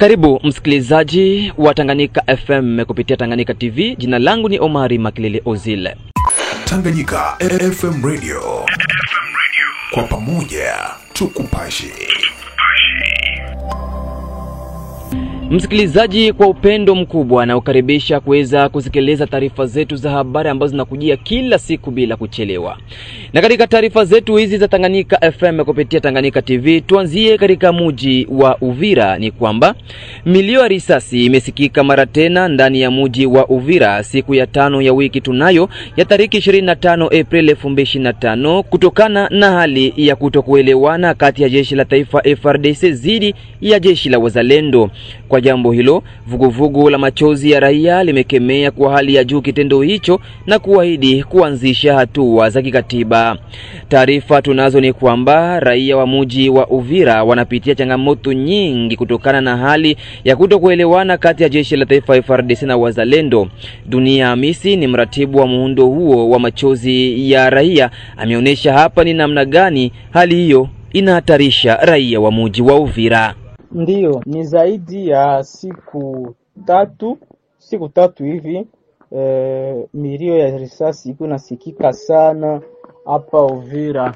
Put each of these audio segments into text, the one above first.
Karibu msikilizaji wa Tanganyika FM kupitia Tanganyika TV. Jina langu ni Omari Makilele Ozile. Tanganyika FM Radio. Kwa pamoja tukupashe. Msikilizaji, kwa upendo mkubwa na ukaribisha kuweza kusikiliza taarifa zetu za habari ambazo zinakujia kila siku bila kuchelewa. Na katika taarifa zetu hizi za Tanganyika FM kupitia Tanganyika TV, tuanzie katika mji wa Uvira. Ni kwamba milio ya risasi imesikika mara tena ndani ya mji wa Uvira siku ya 5 ya wiki tunayo ya tariki 25 Aprili 2025, kutokana na hali ya kutokuelewana kati ya jeshi la taifa FARDC dhidi ya jeshi la wazalendo. Kwa jambo hilo, vuguvugu la machozi ya raia limekemea kwa hali ya juu kitendo hicho na kuahidi kuanzisha hatua za kikatiba. Taarifa tunazo ni kwamba raia wa mji wa Uvira wanapitia changamoto nyingi kutokana na hali ya kutokuelewana kati ya jeshi la taifa FARDC na wazalendo. Dunia Hamisi ni mratibu wa muundo huo wa machozi ya raia, ameonyesha hapa ni namna gani hali hiyo inahatarisha raia wa mji wa Uvira. Ndiyo, ni zaidi ya siku tatu hivi milio ya risasi iko nasikika sana hapa Uvira,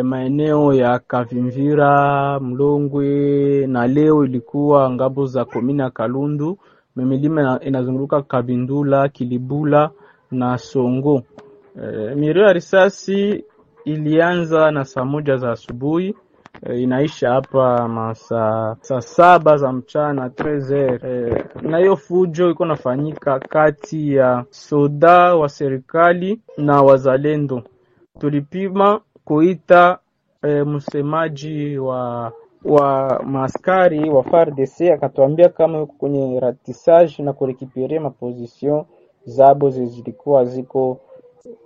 maeneo ya Kavimvira, Mlongwe, na leo ilikuwa ngambo za komina Kalundu, milima inazunguka Kabindula, Kilibula na Songo. Milio ya risasi ilianza na saa 1 za asubuhi, inaisha hapa saa 7 za mchana 13h. Na hiyo fujo iko nafanyika kati ya soda wa serikali na wazalendo. Tulipima kuita msemaji wa maaskari wa FARDC, akatuambia kama yuko kwenye ratissage na kurekipere maposition zabo zilikuwa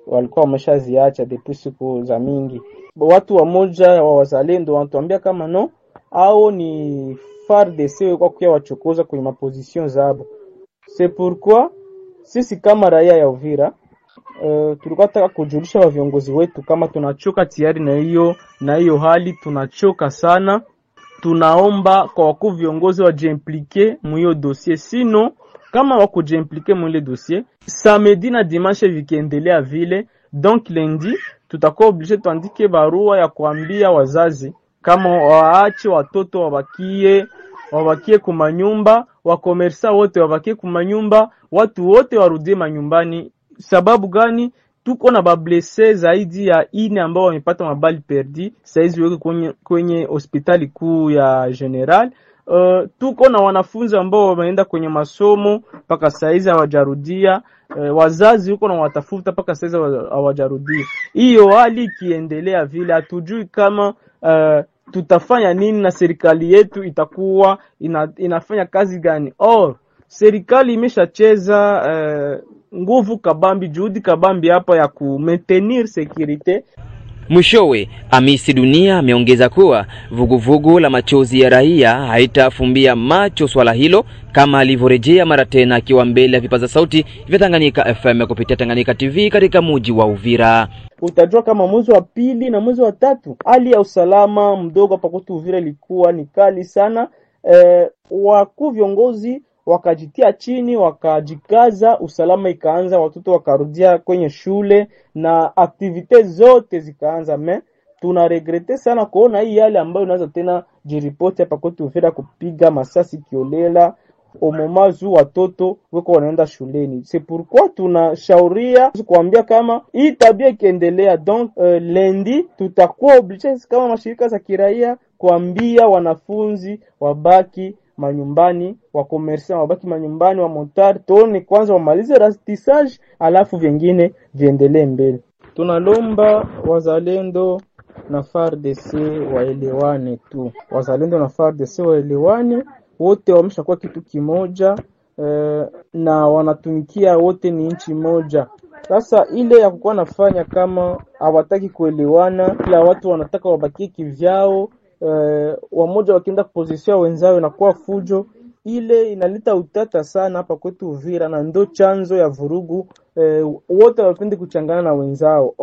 walikuwa wameshaziacha depuis siku za mingi. Watu wa moja wa wazalendo wanatuambia kama no, au ni FARDC kwa kuya wachokoza kwenye maposition zabo. C'est pourquoi sisi kama raia ya Uvira tulikuwa nataka kujulisha wa viongozi wetu kama tunachoka tayari na hiyo hali, tunachoka sana. Tunaomba kwa wakuu viongozi wajiimplike mwiyo dossier, sino kama wakujiimplike mwile dossier samedi na dimanche vikiendelea vile, donc lundi tutakuwa obligé tuandike barua ya kuambia wazazi kama waache watoto wabakie kumanyumba, wakomersa wote wabakie kumanyumba, watu wote warudie manyumbani. Sababu gani? Tuko na bablesse zaidi ya 4 ambao wamepata mabali perdi, saizi weke kwenye hospitali kuu ya General. Tuko na wanafunzi ambao wameenda kwenye masomo mpaka saizi hawajarudia. Wazazi huko na watafuta mpaka saizi hawajarudia. Hiyo hali kiendelea vile, hatujui kama tutafanya nini na serikali yetu itakuwa inafanya kazi gani. Serikali imeshacheza nguvu kabambi, juhudi kabambi hapa ya kumaintenir securite. Mwishowe, Hamisi Dunia ameongeza kuwa vuguvugu la machozi ya raia haitafumbia macho swala hilo, kama alivyorejea mara tena akiwa mbele ya vipaza sauti vya Tanganyika FM kupitia Tanganyika TV katika mji wa Uvira. Utajua kama mwezi wa 2 na mwezi wa 3 hali ya usalama mdogo hapa kwetu Uvira ilikuwa ni kali sana. Wakuu viongozi wakajitia chini, wakajikaza, usalama ikaanza, watoto wakarudia kwenye shule na activities zote zikaanza. Tuna regrete sana kuona hii hali ambayo inaweza tena jiripoti hapa kwetu Uvira, kupiga masasi kiolela omomazu watoto wako wanaenda shuleni. C'est pourquoi tunashauria kuambia kama hii tabia ikiendelea, donc lundi tutakuwa obligé kama mashirika za kiraia kuambia wanafunzi wabaki manyumbani, wa commerçant wabaki manyumbani, wa montari tuone kwanza wamalize ratissage, alafu vingine viendelee mbele. Tunalomba wazalendo na FARDC waelewane tu. Wazalendo na FARDC waelewane, wote wameshakuwa kitu kimoja, na wanatumikia wote ni nchi moja. Sasa ile ya kukuwa nafanya kama hawataki kuelewana, kila watu wanataka wabakie kivyao, wamoja wakienda position wenzao na kwa fujo, ile inaleta utata sana hapa kwetu Uvira, na ndo chanzo ya vurugu. Wote wapende kuchangana na wenzao.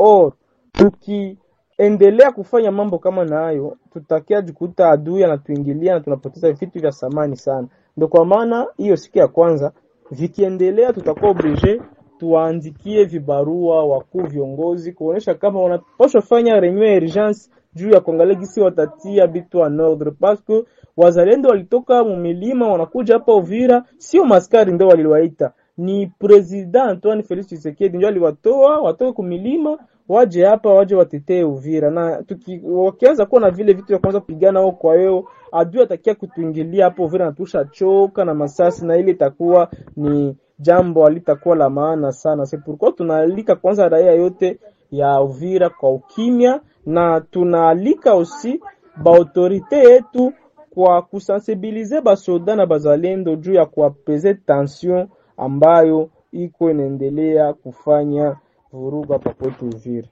tukiendelea kufanya mambo kama na hayo, tutakia jikuta adui anatuingilia na tunapoteza vitu vya samani sana. Ndio kwa maana hiyo siku ya kwanza vikiendelea, tutakuwa oblige tuwaandikie vibarua wakuu viongozi kuonesha kama wanapaswa fanya reunion ya urgence juu ya kuangalia gisi watatia bitu en ordre, parce que wazalendo walitoka mumilima wanakuja hapa Uvira, sio maskari ndio waliwaita, ni President Antoine Felix Tshisekedi ndio aliwatoa watoke kumilima waje hapa, waje watetee Uvira. Na wakianza kuwa na vile vitu vya kwanza kupigana wao kwa wao, adui atakia kutuingilia hapo Uvira na tusha choka na masasi, na ile itakuwa ni jambo alitakuwa la maana sana. C'est pourquoi tunaalika kwanza raia yote ya Uvira kwa ukimya, na tunaalika aussi ba autorite yetu kwa kusensibilize basoda na bazalendo juu ya kuapeze tension ambayo iko inaendelea kufanya vuruga hapa kwetu Uvira.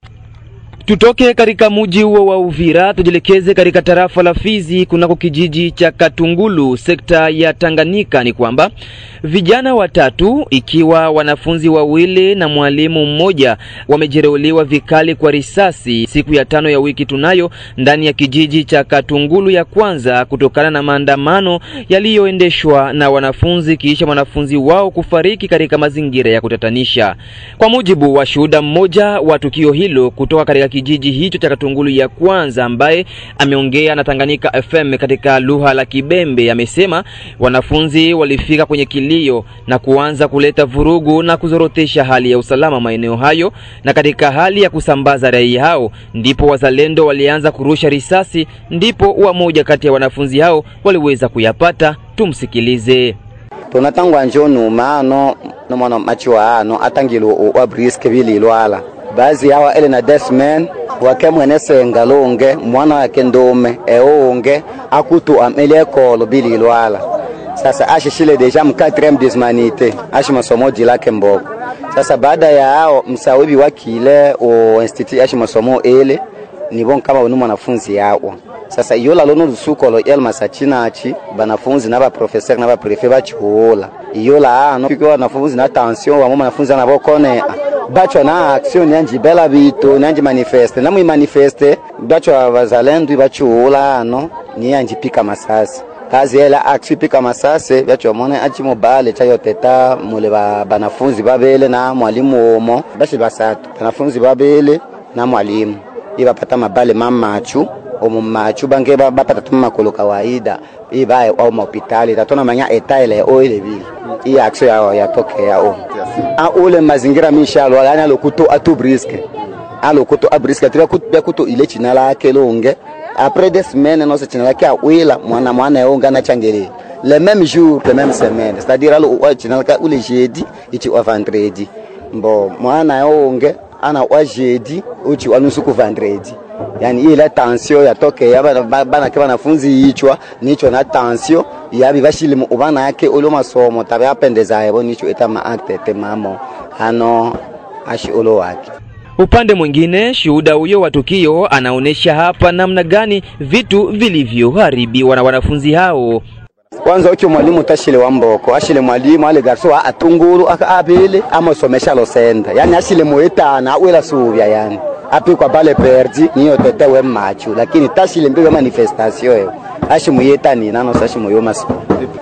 Tutoke katika mji huo wa Uvira tujelekeze katika tarafa la Fizi kunako kijiji cha Katungulu sekta ya Tanganyika. Ni kwamba vijana watatu ikiwa wanafunzi wawili na mwalimu mmoja wamejeruhiwa vikali kwa risasi siku ya 5 ya wiki tunayo ndani ya kijiji cha Katungulu ya kwanza kutokana na maandamano yaliyoendeshwa na wanafunzi kisha mwanafunzi wao kufariki katika mazingira ya kutatanisha. Kwa mujibu wa shuhuda mmoja wa tukio hilo kutoka katika kijiji hicho cha Katungulu ya kwanza ambaye ameongea na Tanganyika FM katika lugha la Kibembe, amesema wanafunzi walifika kwenye kilio na kuanza kuleta vurugu na kuzorotesha hali ya usalama maeneo hayo, na katika hali ya kusambaza raia hao ndipo wazalendo walianza kurusha risasi, ndipo wamoja kati ya wanafunzi hao waliweza kuyapata. Tumsikilize. Tunatangwa njonu maano no mwana machwa ano atangilo wa briske vili lwala bazi yawa ele na desmen wakemwene sengalonge mwana wake ndome eonge akutu amelie kolo bili lwala. Sasa ashishile deja m4e dismanite masomo jilake mboko. Sasa baada ya hao msawibi wakile o institut masomo ele nibon kama wanu mwanafunzi yao. Sasa yola lono lusukolo el masachinachi banafunzi na ba professeur na ba prefet bachihola yola ano fikwa wanafunzi na tension wa mwanafunzi anabokone bacho na action nyanji bela bitu nyanji manifeste na mu manifeste bacho abazalendo bachihola ano nyanji pika masasi kazi ela action pika masasi bacho mone achimo bale chayo teta mule banafunzi babele na mwalimu omo bashi basatu banafunzi babele na mwalimu ibapata mabale mamachu omumachu bange bapata tuma kolo kawaida ibae au hospitali tatona manya etaile oile bili hii action ya toke yao ule mazingira mishalo yani alokuto atubriske alokuto abriske tira kuto ile china lake longe après des semaines no se china lake awila mwana yonga na changere le même jour le même semaine, c'est-à-dire alo china lake ule jeudi ichi wa vendredi mbo mwana yonge ana wa jeudi uchi wanusu ku vendredi. Yani ile tension ya toke ya bana kwa wanafunzi hichwa nicho na tension ya bibashili mu ubana yake ulo masomo tabe apendeza yebo nicho etama acte temamo ano ashi ulo wake. Upande mwingine shuhuda huyo wa tukio anaonesha hapa namna gani vitu vilivyoharibiwa na wanafunzi hao. Kwanza uki mwalimu tashile wamboko ashile mwalimu ale garso atunguru akabele amasomesha lo senda yani ashile moeta na wela subya yani api kwa bale perdi niyo tetewe machu lakini tashile mbiwe manifestation yo ashimuyeta ni nano sashimoyoma so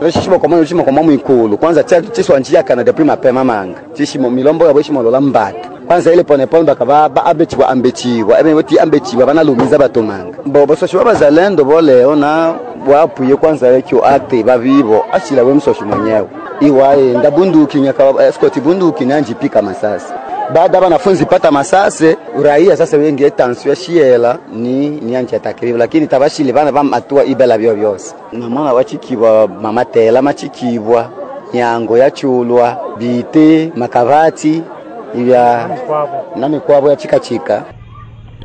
reshimo kwa mamu ikulu kwanza chiswa njia kana de prima pema manga chishimo milombo ya bwishimo lola mbata kwanza ile pone bakaba abechiwa ambechiwa ebeti ambechiwa banalumiza batomanga bobo so shiba bazalendo bole ona wapuye kwanza yekyo ate bavibo ashila wemsoshi mwenyewe iwae ndabunduki nyaka escort bunduki nyanji pika masasi. Baada wanafunzi pata masase uraia sasa wengi etansiwa shiela ni anje atakirivu lakini tabashile bana bamatua ibela byo byose namona wachikibwa mamatela machikibwa nyango yachulwa bite makavati ibya nami kwabo ya chika.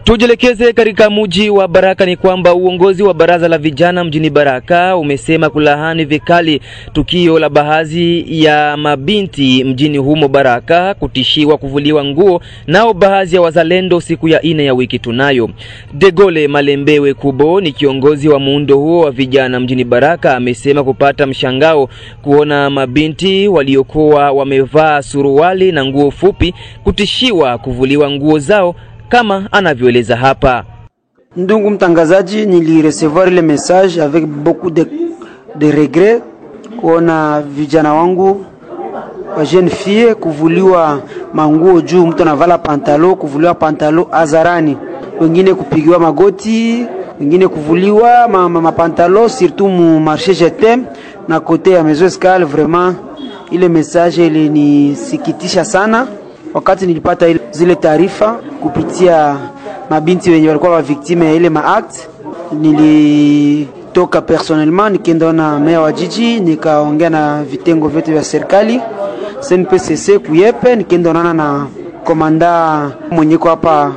Tujelekeze katika mji wa Baraka. Ni kwamba uongozi wa baraza la vijana mjini Baraka umesema kulahani vikali tukio la baadhi ya mabinti mjini humo Baraka kutishiwa kuvuliwa nguo nao baadhi ya wazalendo siku ya 4 ya wiki tunayo. Degole Malembewe Kubo ni kiongozi wa muundo huo wa vijana mjini Baraka, amesema kupata mshangao kuona mabinti waliokuwa wamevaa suruali na nguo fupi kutishiwa kuvuliwa nguo zao kama anavyoeleza hapa. Ndungu mtangazaji, nilirecevoir le message avec beaucoup de regret kuona vijana wangu wa jeune fille kuvuliwa manguo juu, mtu anavala pantalo, kuvuliwa pantalo azarani, wengine kupigiwa magoti, wengine kuvuliwa mapantalo surtout mu marché jetem na kote ya Maison Escale. Vraiment ile message ile nisikitisha sana. Wakati nilipata zile taarifa kupitia mabinti wenye walikuwa wa victime ya ile maact, nilitoka personnellement nikaenda na meya wa jiji, nikaongea na vitengo vyote vya serikali CNPCC kuyepe, nikaenda na komanda mwenyeko hapa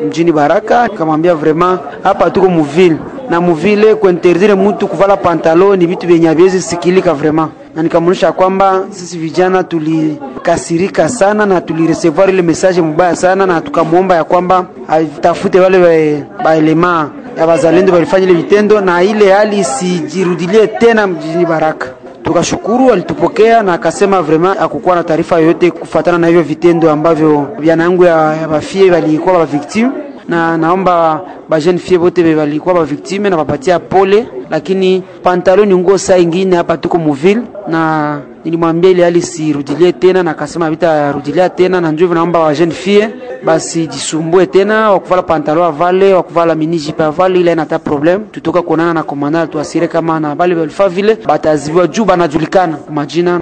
mjini Baraka, nikamwambia vraiment hapa tuko muvile na muvile kuinterdire mtu kuvala pantalon ni vitu vyenye haviwezi sikilika vraiment, na nikamuonyesha kwamba sisi vijana tulikasirika sana na tulirecevoir ile message mbaya sana, na tukamuomba ya kwamba atafute wale baelema ya wazalendo walifanya ile vitendo na ile hali sijirudilie tena mjini Baraka. Tukashukuru, alitupokea na akasema vraiment hakukuwa na taarifa yoyote kufuatana na hivyo vitendo ambavyo vijana wangu ya bafie walikuwa ba victime, na naomba ba jeune fille wote walikuwa ba victime na wapatia pole, lakini pantaloni nguo saa nyingine hapa tuko muville, na nilimwambia ile hali sirudilie tena, na akasema vitarudilia tena, na ndio naomba wa jeune fille basi jisumbue tena wakuvala pantalon avale, wakuvala miniji pa avale, ile inata problem. Tutoka kuonana na komanda tuasire kama na bali walifaa vile batazibiwa juu banajulikana kwa majina.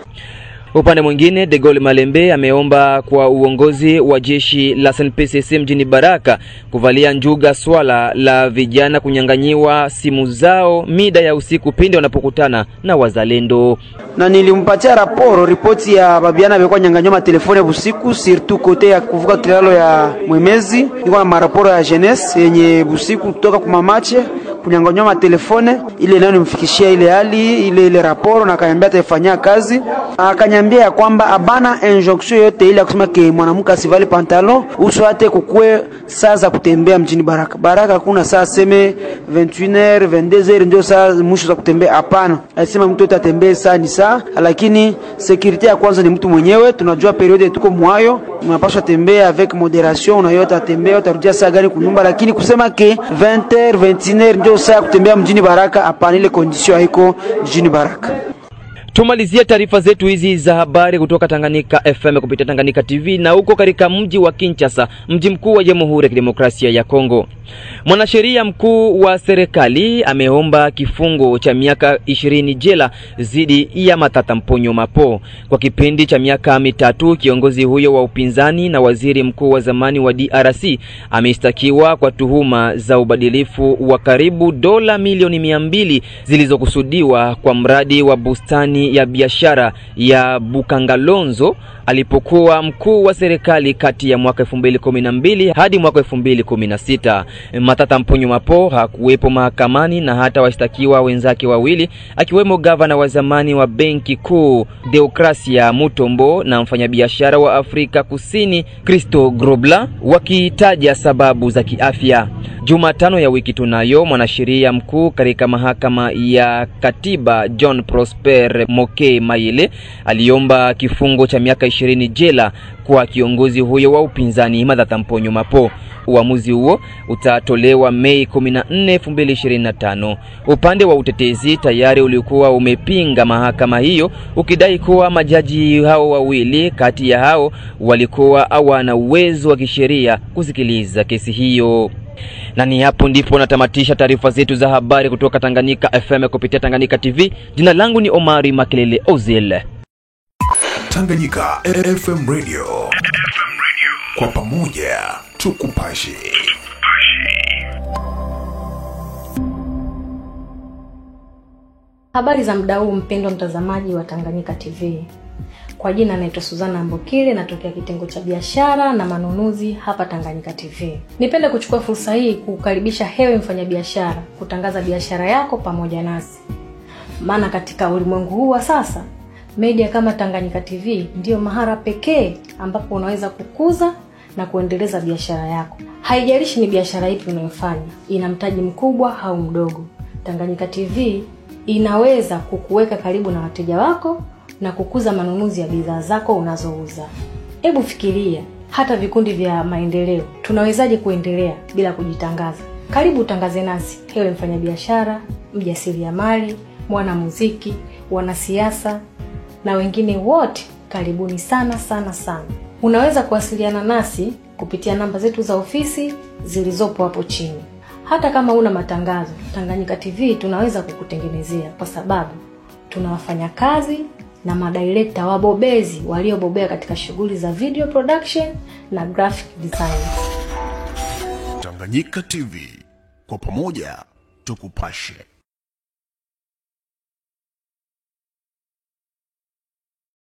Upande mwingine, De Gaulle Malembe ameomba kwa uongozi wa jeshi la SNPCC mjini Baraka kuvalia njuga swala la vijana kunyanganyiwa simu zao mida ya usiku pindi wanapokutana na wazalendo. Na nilimpatia ripoti ya babiana walikuwa nyanganywa telefoni usiku surtout kote ya kuvuka kilalo ya Mwemezi. Nilikuwa na maraporo ya jeunesse yenye usiku kutoka kwa mamache kunyanganywa telefoni, ile nayo nimfikishia ile hali ile raporo, na akaniambia atafanyia kazi. Akaniambia ya kwamba abana injonction yote ile kusema ke mwanamke asivali pantalon uswate kukue saa za kutembea mjini Baraka. Baraka kuna saa seme 21h 22h ndio saa mwisho za kutembea, hapana. Alisema mtu atatembea saa ni saa, lakini security ya kwanza ni mtu mwenyewe. Tunajua periode tuko mwayo, unapaswa tembea avec moderation, na yote atembea utarudia saa gani kunyumba, lakini kusema ke 20h 21h ndio saa kutembea mjini Baraka, hapana, ile condition haiko mjini Baraka. Tumalizia taarifa zetu hizi za habari kutoka Tanganyika FM kupitia Tanganyika TV na huko katika mji wa Kinshasa, mji mkuu wa Jamhuri ya Kidemokrasia ya Kongo. Mwanasheria mkuu wa serikali ameomba kifungo cha miaka 20 jela zidi ya Matata Mponyo Mapo. Kwa kipindi cha miaka mitatu, kiongozi huyo wa upinzani na waziri mkuu wa zamani wa DRC ameshtakiwa kwa tuhuma za ubadilifu wa karibu dola milioni 200 zilizokusudiwa kwa mradi wa bustani ya biashara ya Bukangalonzo alipokuwa mkuu wa serikali kati ya mwaka 2012 hadi mwaka 2016. Matata Mponyo Mapo hakuwepo mahakamani, na hata washtakiwa wenzake wawili akiwemo gavana wa zamani wa Benki Kuu Deokrasia Mutombo na mfanyabiashara wa Afrika Kusini Christo Grobla wakitaja sababu za kiafya. Jumatano ya wiki tunayo mwanasheria mkuu katika mahakama ya katiba John Prosper Moke Mayele aliomba kifungo cha miaka 20 jela kwa kiongozi huyo wa upinzani Matata Mponyo Mapo. Uamuzi huo utatolewa Mei 14, 2025. Upande wa utetezi tayari ulikuwa umepinga mahakama hiyo ukidai kuwa majaji hao wawili kati ya hao walikuwa hawana uwezo wa kisheria kusikiliza kesi hiyo. Na ni hapo ndipo natamatisha taarifa zetu za habari kutoka Tanganyika FM kupitia Tanganyika TV. Jina langu ni Omari Makelele Ozil. Tanganyika FM Radio. Kwa pamoja tukupashe. Habari za muda huu mpendwa mtazamaji wa Tanganyika TV. Kwa jina naitwa Suzana Mbokile, natokea kitengo cha biashara na manunuzi hapa Tanganyika TV. Nipende kuchukua fursa hii kukaribisha hewe mfanyabiashara kutangaza biashara yako pamoja nasi. Maana katika ulimwengu huu wa sasa, media kama Tanganyika TV ndio mahara pekee ambapo unaweza kukuza na kuendeleza biashara yako. Haijalishi ni biashara ipi unayofanya, ina mtaji mkubwa au mdogo. Tanganyika TV inaweza kukuweka karibu na wateja wako na kukuza manunuzi ya bidhaa zako unazouza. Hebu fikiria, hata vikundi vya maendeleo tunawezaje kuendelea bila kujitangaza? Karibu utangaze nasi, ewe mfanyabiashara, mjasiriamali, mwanamuziki, wanasiasa na wengine wote. Karibuni sana sana sana. Unaweza kuwasiliana nasi kupitia namba zetu za ofisi zilizopo hapo chini. Hata kama una matangazo, Tanganyika TV tunaweza kukutengenezea, kwa sababu tuna wafanyakazi na madirector wabobezi waliobobea katika shughuli za video production na graphic design. Tanganyika TV, kwa pamoja tukupashe.